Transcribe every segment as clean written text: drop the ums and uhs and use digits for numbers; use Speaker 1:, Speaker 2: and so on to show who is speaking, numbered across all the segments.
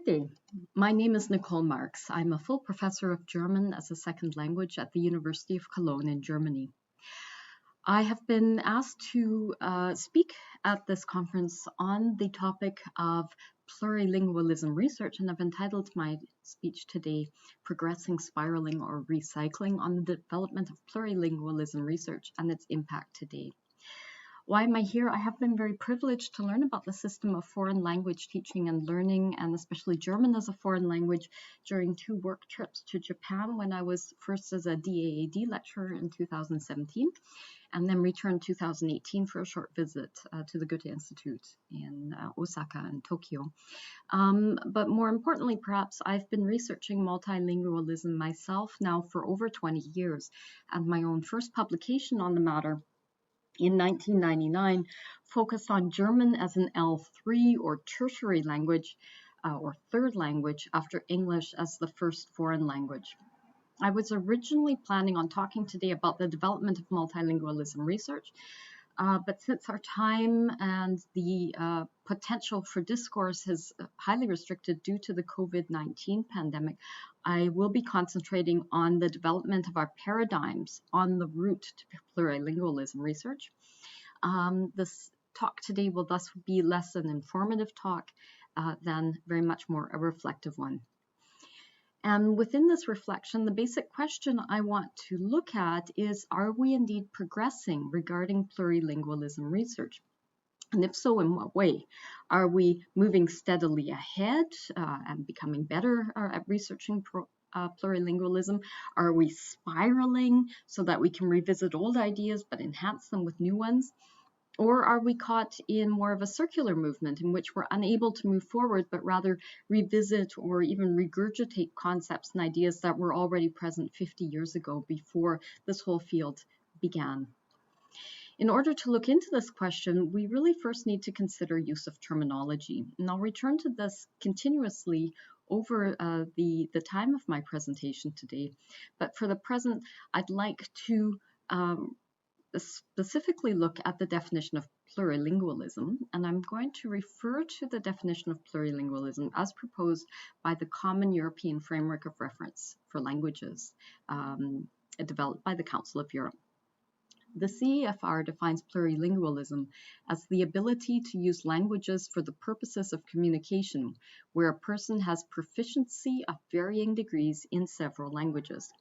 Speaker 1: day. My name is Nicole Marx. I'm a full professor of German as a second language at the University of Cologne in Germany. I have been asked to speak at this conference on the topic of plurilingualism research, and I've entitled my speech today, Progressing, Spiraling, or Recycling on the Development of Plurilingualism Research and its Impact Today. Why am I here? I have been very privileged to learn about the system of foreign language teaching and learning, and especially German as a foreign language, during 2 work trips to Japan when I was first as a DAAD lecturer in 2017, and then returned 2018 for a short visit to the Goethe Institute in Osaka and Tokyo. But more importantly, perhaps, I've been researching multilingualism myself now for over 20 years, and my own first publication on the matter in 1999 focused on German as an L3 or tertiary language or third language after English as the first foreign language. I was originally planning on talking today about the development of multilingualism research, but since our time and the potential for discourse is highly restricted due to the COVID-19 pandemic, I will be concentrating on the development of our paradigms on the route to plurilingualism research. This talk today will thus be less an informative talk than very much more a reflective one. And within this reflection, the basic question I want to look at is, are we indeed progressing regarding plurilingualism research? And if so, in what way? Are we moving steadily ahead and becoming better at researching plurilingualism? Are we spiraling so that we can revisit old ideas but enhance them with new ones? Or are we caught in more of a circular movement in which we're unable to move forward, but rather revisit or even regurgitate concepts and ideas that were already present 50 years ago before this whole field began? In order to look into this question, we really first need to consider use of terminology. And I'll return to this continuously over the time of my presentation today. But for the present, I'd like to specifically look at the definition of plurilingualism, and I'm going to refer to the definition of plurilingualism as proposed by the Common European Framework of Reference for Languages, developed by the Council of Europe. The CEFR defines plurilingualism as the ability to use languages for the purposes of communication, where a person has proficiency of varying degrees in several languages.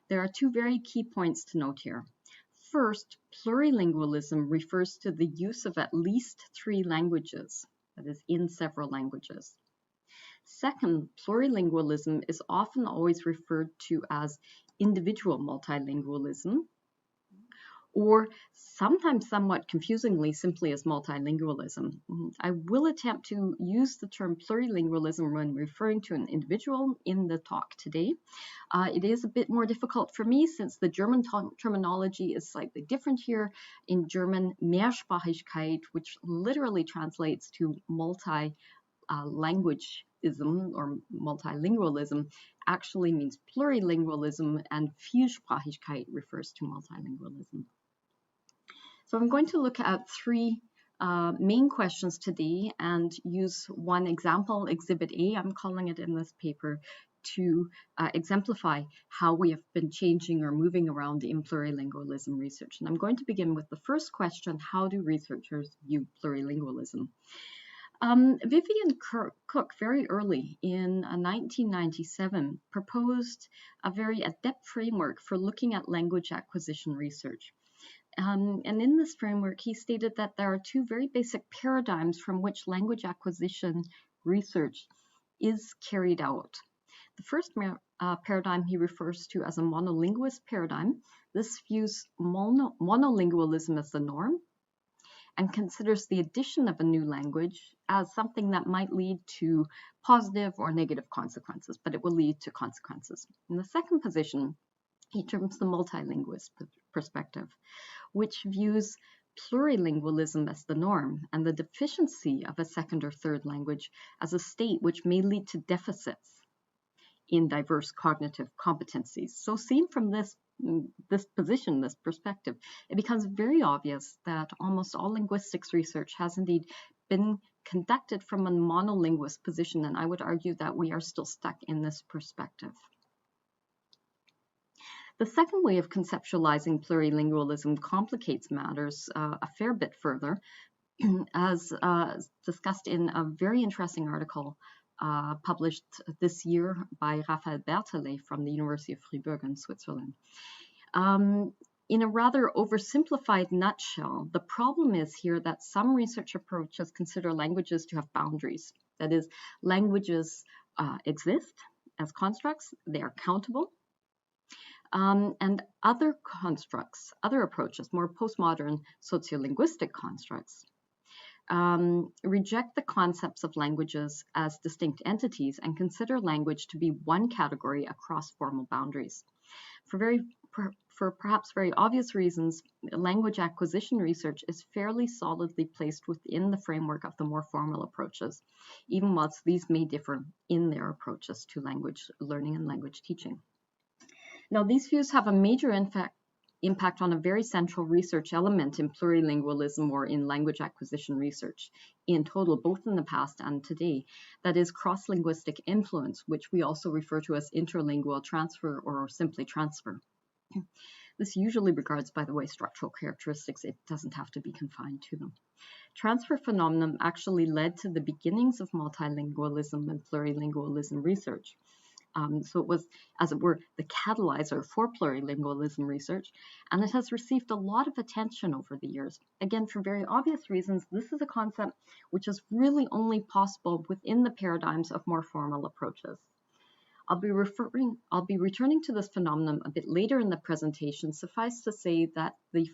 Speaker 1: There are 2 very key points to note here. First, plurilingualism refers to the use of at least 3 languages, that is, in several languages. Second, plurilingualism is often always referred to as individual multilingualism, or sometimes somewhat confusingly simply as multilingualism. I will attempt to use the term plurilingualism when referring to an individual in the talk today. It is a bit more difficult for me since the German terminology is slightly different here. In German, Mehrsprachigkeit, which literally translates to multi-languageism or multilingualism, actually means plurilingualism, and Vielsprachigkeit refers to multilingualism. So I'm going to look at 3 main questions today and use one example, Exhibit A, I'm calling it in this paper, to exemplify how we have been changing or moving around in plurilingualism research. And I'm going to begin with the first question: how do researchers view plurilingualism? Vivian Cook very early in 1997 proposed a very adept framework for looking at language acquisition research. And in this framework, he stated that there are 2 very basic paradigms from which language acquisition research is carried out. The first paradigm he refers to as a monolinguist paradigm. This views monolingualism as the norm and considers the addition of a new language as something that might lead to positive or negative consequences, but it will lead to consequences. In the second position, he terms the multilingualist perspective, which views plurilingualism as the norm and the deficiency of a second or third language as a state which may lead to deficits in diverse cognitive competencies. So seen from this position, this perspective, it becomes very obvious that almost all linguistics research has indeed been conducted from a monolinguist position, and I would argue that we are still stuck in this perspective. The second way of conceptualizing plurilingualism complicates matters a fair bit further, as discussed in a very interesting article published this year by Raphael Berthelet from the University of Fribourg in Switzerland. In a rather oversimplified nutshell, the problem is here that some research approaches consider languages to have boundaries. That is, languages exist as constructs, they are countable, and other constructs, other approaches, more postmodern sociolinguistic constructs, reject the concepts of languages as distinct entities and consider language to be one category across formal boundaries. For perhaps very obvious reasons, language acquisition research is fairly solidly placed within the framework of the more formal approaches, even whilst these may differ in their approaches to language learning and language teaching. Now, these views have a major impact on a very central research element in plurilingualism or in language acquisition research in total, both in the past and today. That is crosslinguistic influence, which we also refer to as interlingual transfer or simply transfer. This usually regards, by the way, structural characteristics. It doesn't have to be confined to them. Transfer phenomenon actually led to the beginnings of multilingualism and plurilingualism research. So it was, as it were, the catalyzer for plurilingualism research, and it has received a lot of attention over the years. Again, for very obvious reasons, this is a concept which is really only possible within the paradigms of more formal approaches. I'll be returning to this phenomenon a bit later in the presentation. Suffice to say that the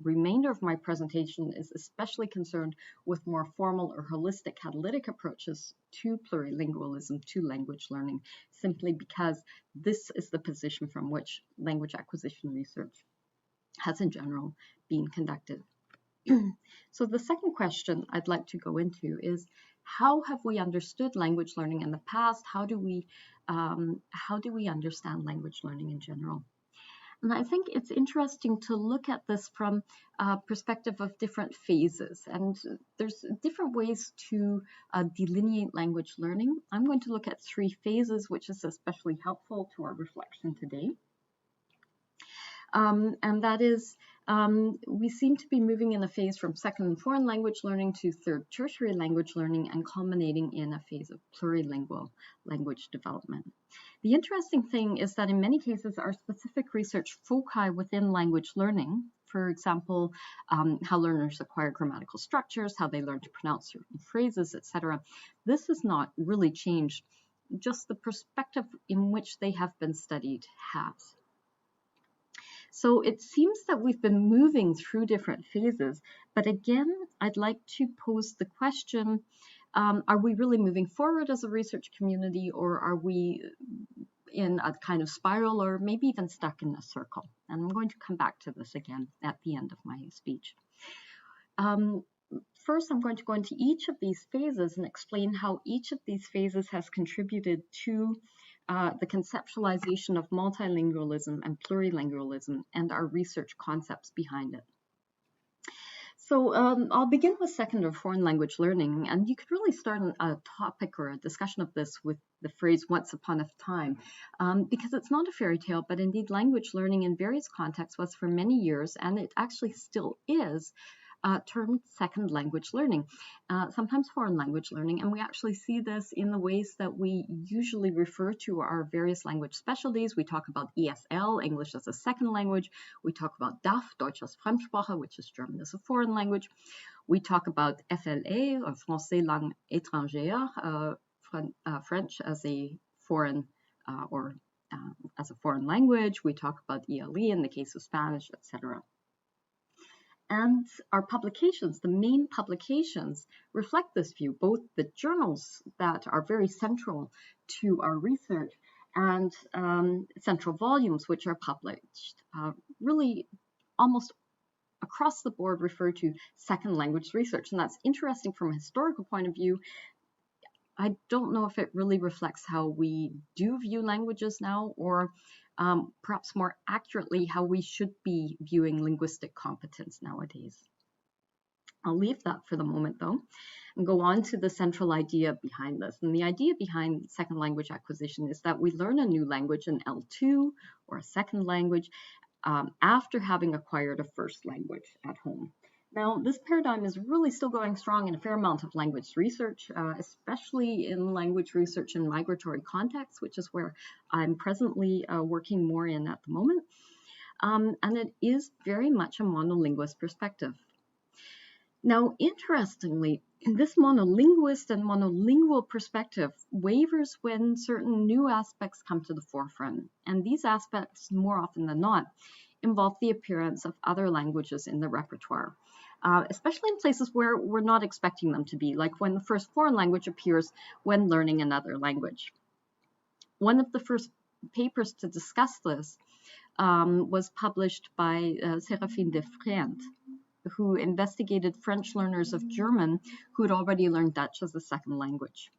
Speaker 1: remainder of my presentation is especially concerned with more formal or holistic catalytic approaches to plurilingualism, to language learning, simply because this is the position from which language acquisition research has in general been conducted. So the second question I'd like to go into is, how have we understood language learning in the past? How do we understand language learning in general? And I think it's interesting to look at this from a perspective of different phases. And there's different ways to delineate language learning. I'm going to look at 3 phases, which is especially helpful to our reflection today. And that is, we seem to be moving in a phase from second and foreign language learning to third tertiary language learning and culminating in a phase of plurilingual language development. The interesting thing is that in many cases, our specific research foci within language learning, for example, how learners acquire grammatical structures, how they learn to pronounce certain phrases, etc., this has not really changed. Just the perspective in which they have been studied has. So it seems that we've been moving through different phases, but again, I'd like to pose the question, are we really moving forward as a research community, or are we in a kind of spiral, or maybe even stuck in a circle? And I'm going to come back to this again at the end of my speech. First, I'm going to go into each of these phases and explain how each of these phases has contributed to the conceptualization of multilingualism and plurilingualism and our research concepts behind it. So I'll begin with second or foreign language learning, and you could really start a topic or a discussion of this with the phrase once upon a time, because it's not a fairy tale, but indeed language learning in various contexts was for many years, and it actually still is, termed second language learning, sometimes foreign language learning, and we actually see this in the ways that we usually refer to our various language specialties. We talk about ESL, English as a second language. We talk about DAF, Deutsch als Fremdsprache, which is German as a foreign language. We talk about FLA, or Français langue étrangère, French as a foreign as a foreign language. We talk about ELE in the case of Spanish, etc. And our publications, the main publications, reflect this view, both the journals that are very central to our research and central volumes which are published, really almost across the board refer to second language research. And that's interesting from a historical point of view. I don't know if it really reflects how we do view languages now, or perhaps more accurately how we should be viewing linguistic competence nowadays. I'll leave that for the moment though, and go on to the central idea behind this. And the idea behind second language acquisition is that we learn a new language, an L2 or a second language, after having acquired a first language at home. Now, this paradigm is really still going strong in a fair amount of language research, especially in language research in migratory contexts, which is where I'm presently working more in at the moment. And it is very much a monolinguist perspective. Now, interestingly, this monolinguist and monolingual perspective wavers when certain new aspects come to the forefront. And these aspects, more often than not, involve the appearance of other languages in the repertoire, especially in places where we're not expecting them to be, like when the first foreign language appears when learning another language. One of the first papers to discuss this was published by Séraphine Defriend, who investigated French learners of German who had already learned Dutch as a second language.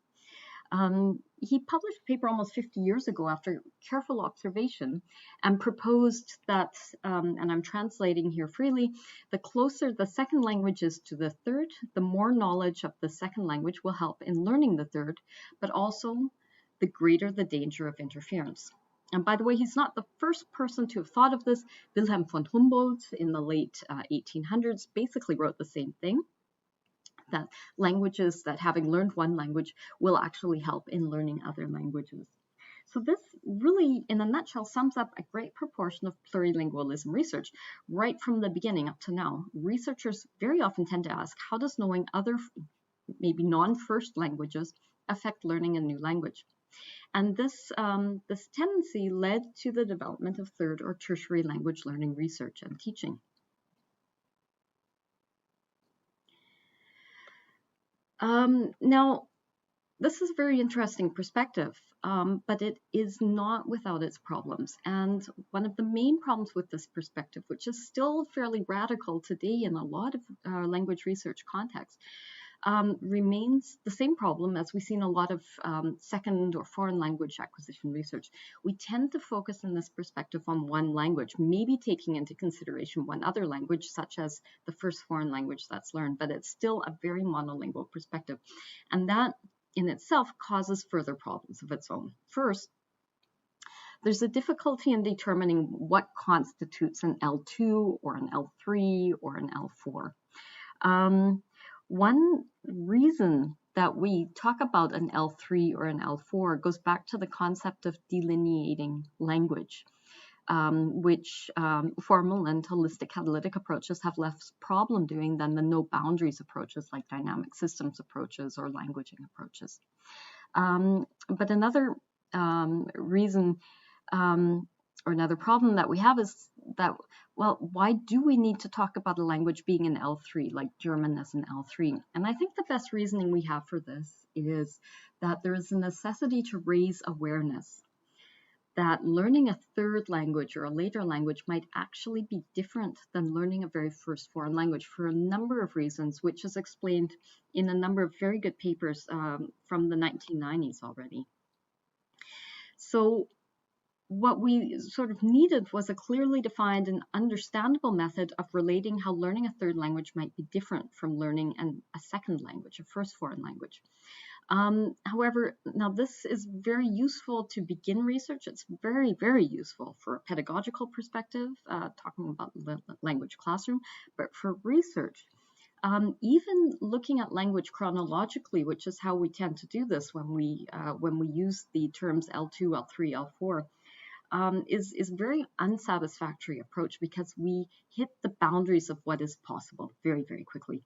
Speaker 1: He published a paper almost 50 years ago after careful observation and proposed that, and I'm translating here freely, the closer the second language is to the third, the more knowledge of the second language will help in learning the third, but also the greater the danger of interference. And by the way, he's not the first person to have thought of this. Wilhelm von Humboldt in the late 1800s basically wrote the same thing, that languages that having learned one language will actually help in learning other languages. So this really, in a nutshell, sums up a great proportion of plurilingualism research right from the beginning up to now. Researchers very often tend to ask, how does knowing other, maybe non-first languages affect learning a new language? And this tendency led to the development of third or tertiary language learning research and teaching. Now, this is a very interesting perspective, but it is not without its problems. And one of the main problems with this perspective, which is still fairly radical today in a lot of language research contexts, remains the same problem as we see in a lot of second or foreign language acquisition research. We tend to focus in this perspective on one language, maybe taking into consideration one other language, such as the first foreign language that's learned, but it's still a very monolingual perspective. And that in itself causes further problems of its own. First, there's a difficulty in determining what constitutes an L2 or an L3 or an L4. One reason that we talk about an L3 or an L4 goes back to the concept of delineating language, which formal and holistic catalytic approaches have less problem doing than the no boundaries approaches like dynamic systems approaches or languaging approaches. But another reason or another problem that we have is that, well, why do we need to talk about a language being an L3, like German as an L3? And I think the best reasoning we have for this is that there is a necessity to raise awareness that learning a third language or a later language might actually be different than learning a very first foreign language for a number of reasons, which is explained in a number of very good papers from the 1990s already. So what we sort of needed was a clearly defined and understandable method of relating how learning a third language might be different from learning a second language, a first foreign language. However, now this is very useful to begin research. It's very, very useful for a pedagogical perspective, talking about the language classroom, but for research, even looking at language chronologically, which is how we tend to do this when we use the terms L2, L3, L4, is a very unsatisfactory approach because we hit the boundaries of what is possible very, very quickly.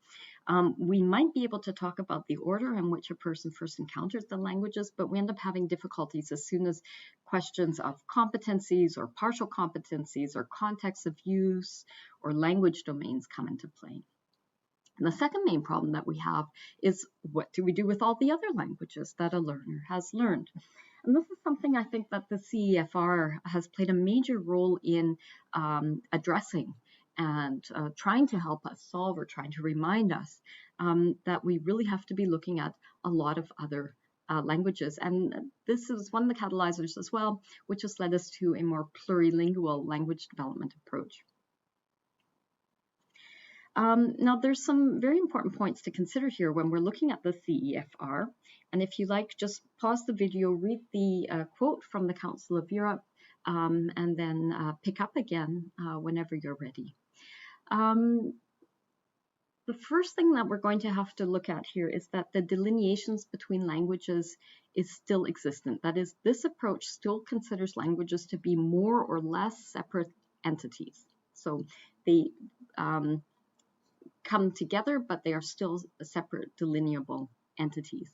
Speaker 1: We might be able to talk about the order in which a person first encounters the languages, but we end up having difficulties as soon as questions of competencies or partial competencies or context of use or language domains come into play. And the second main problem that we have is, what do we do with all the other languages that a learner has learned? And this is something I think that the CEFR has played a major role in addressing and trying to help us solve, or trying to remind us that we really have to be looking at a lot of other languages. And this is one of the catalyzers as well, which has led us to a more plurilingual language development approach. Now, there's some very important points to consider here when we're looking at the CEFR. And if you like, just pause the video, read the quote from the Council of Europe, and then pick up again whenever you're ready. The first thing that we're going to have to look at here is that the delineations between languages is still existent. That is, this approach still considers languages to be more or less separate entities. So they come together, but they are still separate delineable entities.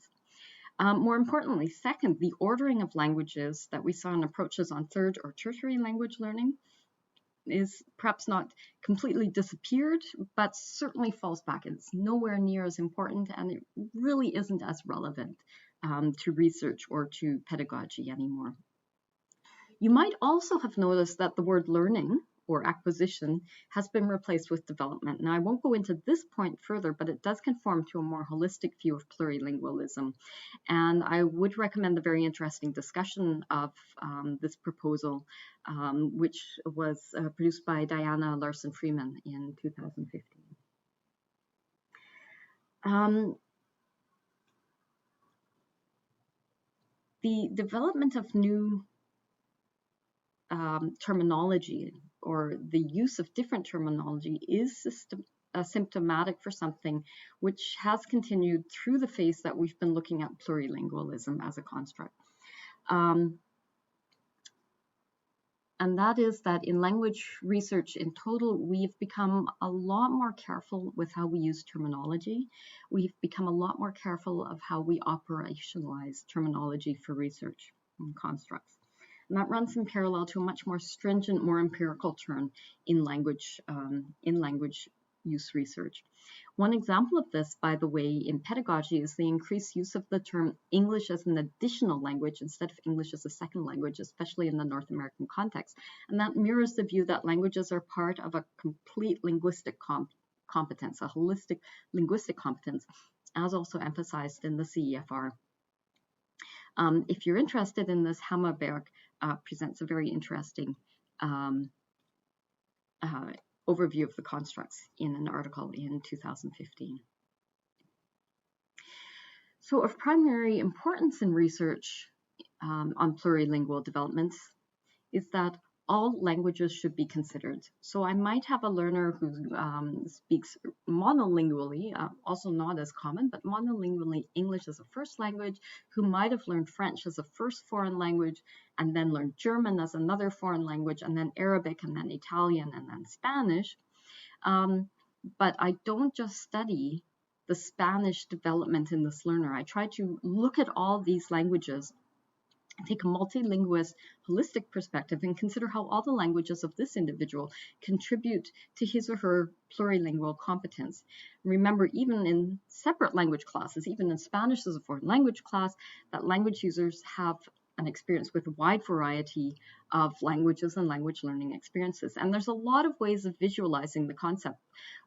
Speaker 1: More importantly, second, the ordering of languages that we saw in approaches on third or tertiary language learning is perhaps not completely disappeared, but certainly falls back. It's nowhere near as important, and it really isn't as relevant to research or to pedagogy anymore. You might also have noticed that the word learning or acquisition has been replaced with development. Now, I won't go into this point further, but it does conform to a more holistic view of plurilingualism. And I would recommend the very interesting discussion of this proposal, which was produced by Diana Larson-Freeman in 2015. The development of new terminology or the use of different terminology is symptomatic for something which has continued through the phase that we've been looking at plurilingualism as a construct. And that is that in language research in total, we've become a lot more careful with how we use terminology. We've become a lot more careful of how we operationalize terminology for research and constructs. And that runs in parallel to a much more stringent, more empirical turn in language use research. One example of this, by the way, in pedagogy is the increased use of the term English as an additional language instead of English as a second language, especially in the North American context. And that mirrors the view that languages are part of a complete linguistic competence, a holistic linguistic competence, as also emphasized in the CEFR. If you're interested in this, Hammerberg presents a very interesting overview of the constructs in an article in 2015. So of primary importance in research on plurilingual developments is that all languages should be considered. So I might have a learner who speaks monolingually, also not as common, but monolingually English as a first language, who might have learned French as a first foreign language, and then learned German as another foreign language, and then Arabic, and then Italian, and then Spanish. But I don't just study the Spanish development in this learner. I try to look at all these languages, take a multilingualist, holistic perspective, and consider how all the languages of this individual contribute to his or her plurilingual competence. Remember, even in separate language classes, even in Spanish as a foreign language class, that language users have an experience with a wide variety of languages and language learning experiences. And there's a lot of ways of visualizing the concept.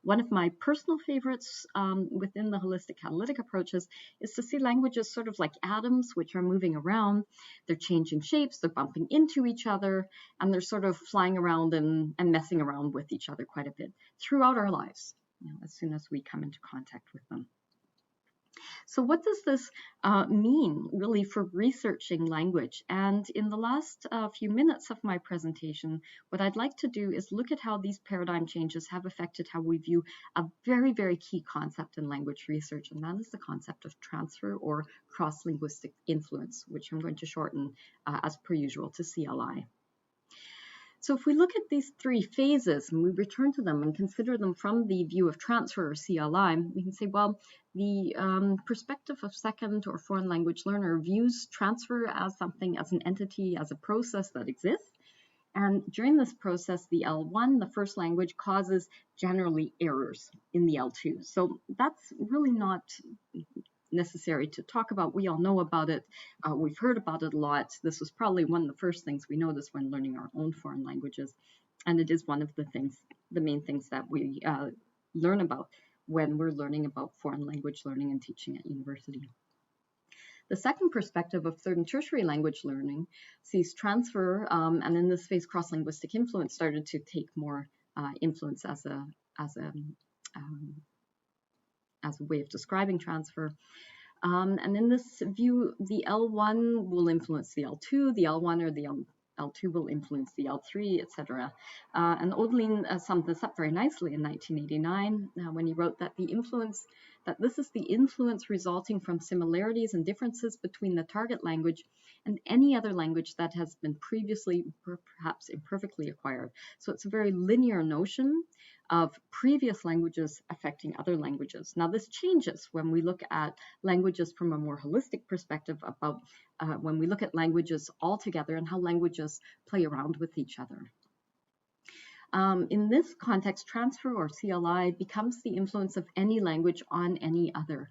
Speaker 1: One of my personal favorites within the holistic catalytic approaches is to see languages sort of like atoms, which are moving around. They're changing shapes, they're bumping into each other, and they're sort of flying around and messing around with each other quite a bit throughout our lives, as soon as we come into contact with them. So what does this mean really for researching language? And in the last few minutes of my presentation, what I'd like to do is look at how these paradigm changes have affected how we view a very, very key concept in language research, and that is the concept of transfer or cross-linguistic influence, which I'm going to shorten as per usual to CLI. So if we look at these three phases and we return to them and consider them from the view of transfer or CLI, we can say, well, the perspective of second or foreign language learner views transfer as something, as an entity, as a process that exists. And during this process, the L1, the first language, causes generally errors in the L2. So that's really not necessary to talk about. We all know about it. We've heard about it a lot. This was probably one of the first things we noticed when learning our own foreign languages. And it is one of the things, the main things that we learn about when we're learning about foreign language learning and teaching at university. The second perspective of third and tertiary language learning sees transfer, and in this phase, cross-linguistic influence started to take more influence as a as a way of describing transfer. And in this view, the L1 will influence the L2, the L1 or the L2 will influence the L3, etc. And Odelin summed this up very nicely in 1989 when he wrote that this is the influence resulting from similarities and differences between the target language and any other language that has been previously perhaps imperfectly acquired. So it's a very linear notion of previous languages affecting other languages. Now this changes when we look at languages from a more holistic perspective about when we look at languages altogether and how languages play around with each other. In this context, transfer or CLI becomes the influence of any language on any other,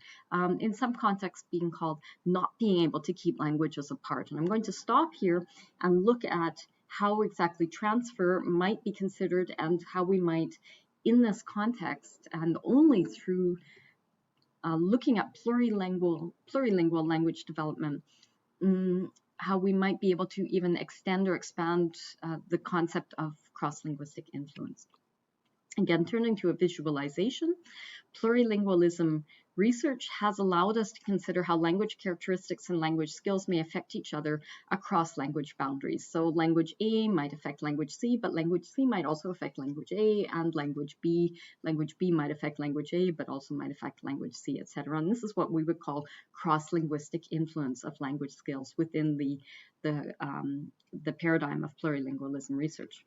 Speaker 1: in some contexts being called not being able to keep languages apart. And I'm going to stop here and look at how exactly transfer might be considered and how we might, in this context, and only through looking at plurilingual language development, how we might be able to even extend or expand the concept of cross-linguistic influence. Again, turning to a visualization, plurilingualism research has allowed us to consider how language characteristics and language skills may affect each other across language boundaries. So language A might affect language C, but language C might also affect language A, and language B might affect language A, but also might affect language C, etc. And this is what we would call cross-linguistic influence of language skills within the paradigm of plurilingualism research.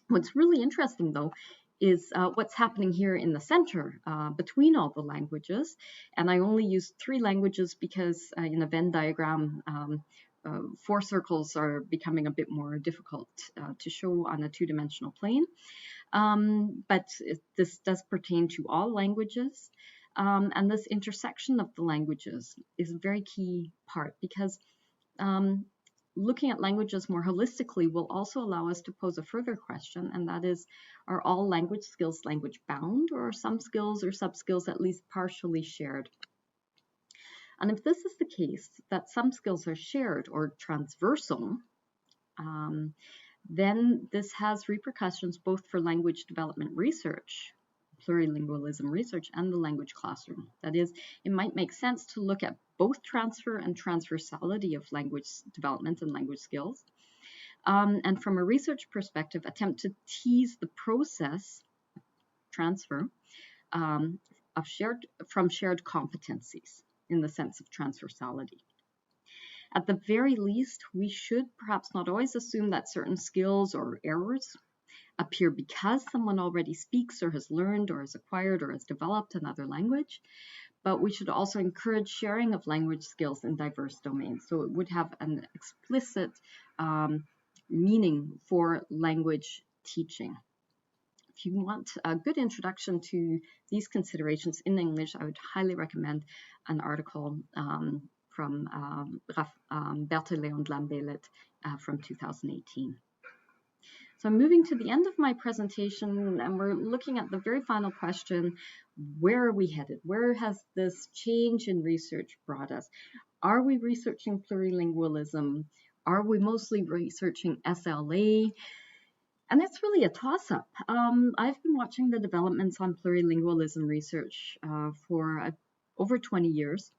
Speaker 1: What's really interesting, though, is what's happening here in the center between all the languages. And I only use 3 languages because in a Venn diagram, 4 circles are becoming a bit more difficult to show on a 2-dimensional plane. But this does pertain to all languages. And this intersection of the languages is a very key part because looking at languages more holistically will also allow us to pose a further question, and that is, are all language skills language bound, or are some skills or sub-skills at least partially shared? And if this is the case, that some skills are shared or transversal, then this has repercussions both for language development research, plurilingualism research, and the language classroom. That is, it might make sense to look at both transfer and transversality of language development and language skills. And from a research perspective, attempt to tease the process, transfer, from shared competencies in the sense of transversality. At the very least, we should perhaps not always assume that certain skills or errors appear because someone already speaks or has learned or has acquired or has developed another language, but we should also encourage sharing of language skills in diverse domains. So it would have an explicit meaning for language teaching. If you want a good introduction to these considerations in English, I would highly recommend an article from Berthelet and Lambelet from 2018. So I'm moving to the end of my presentation, and we're looking at the very final question: where are we headed? Where has this change in research brought us? Are we researching plurilingualism? Are we mostly researching SLA? And it's really a toss-up. I've been watching the developments on plurilingualism research for over 20 years.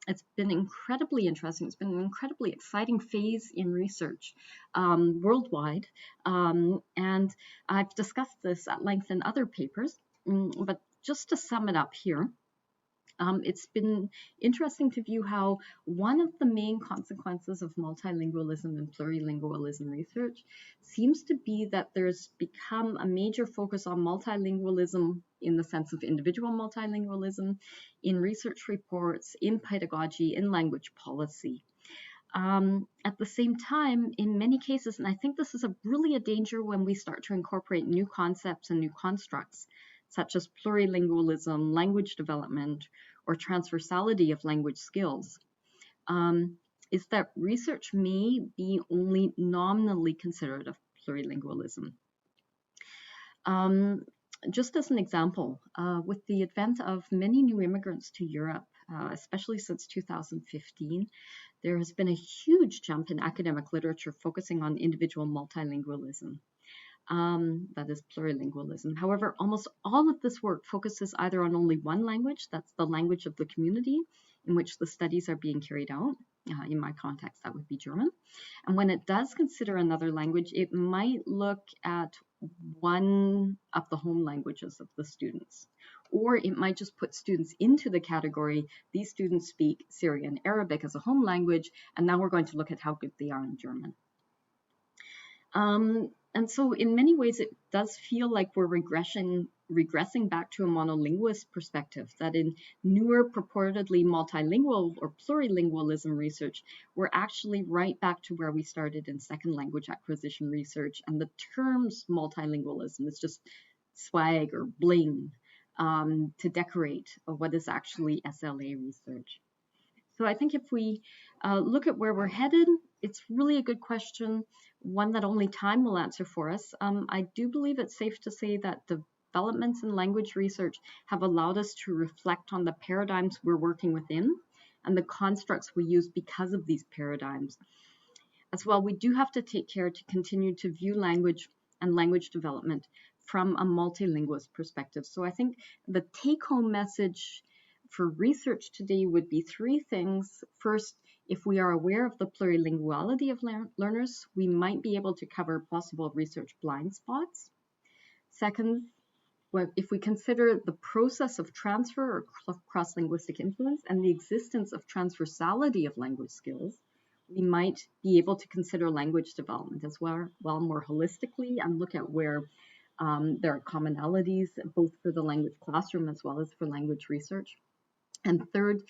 Speaker 1: It's been incredibly interesting. It's been an incredibly exciting phase in research worldwide. And I've discussed this at length in other papers. But just to sum it up here, it's been interesting to view how one of the main consequences of multilingualism and plurilingualism research seems to be that there's become a major focus on multilingualism in the sense of individual multilingualism in research reports, in pedagogy, in language policy. At the same time, in many cases, and I think this is really a danger when we start to incorporate new concepts and new constructs, such as plurilingualism, language development, or transversality of language skills, is that research may be only nominally considered of plurilingualism. Just as an example, with the advent of many new immigrants to Europe, especially since 2015, there has been a huge jump in academic literature focusing on individual multilingualism. that is plurilingualism. However, almost all of this work focuses either on only one language, that's the language of the community in which the studies are being carried out. In my context, that would be German. And when it does consider another language, it might look at one of the home languages of the students. Or it might just put students into the category, these students speak Syrian Arabic as a home language, and now we're going to look at how good they are in German. And so in many ways, it does feel like we're regressing back to a monolinguist perspective, that in newer purportedly multilingual or plurilingualism research, we're actually right back to where we started in second language acquisition research. And the terms multilingualism is just swag or bling to decorate what is actually SLA research. So I think if we look at where we're headed, it's really a good question, one that only time will answer for us. I do believe it's safe to say that developments in language research have allowed us to reflect on the paradigms we're working within and the constructs we use because of these paradigms. As well, we do have to take care to continue to view language and language development from a multilingualist perspective. So I think the take-home message for research today would be three things. First, if we are aware of the plurilinguality of learners, we might be able to cover possible research blind spots. Second, if we consider the process of transfer or cross-linguistic influence and the existence of transversality of language skills, we might be able to consider language development as well more holistically and look at where there are commonalities both for the language classroom as well as for language research. And third,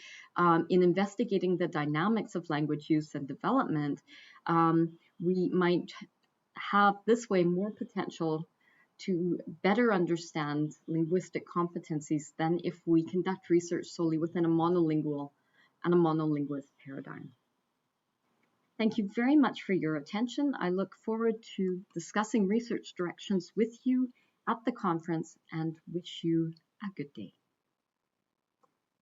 Speaker 1: in investigating the dynamics of language use and development, we might have this way more potential to better understand linguistic competencies than if we conduct research solely within a monolingual and a monolinguist paradigm. Thank you very much for your attention. I look forward to discussing research directions with you at the conference and wish you a good day.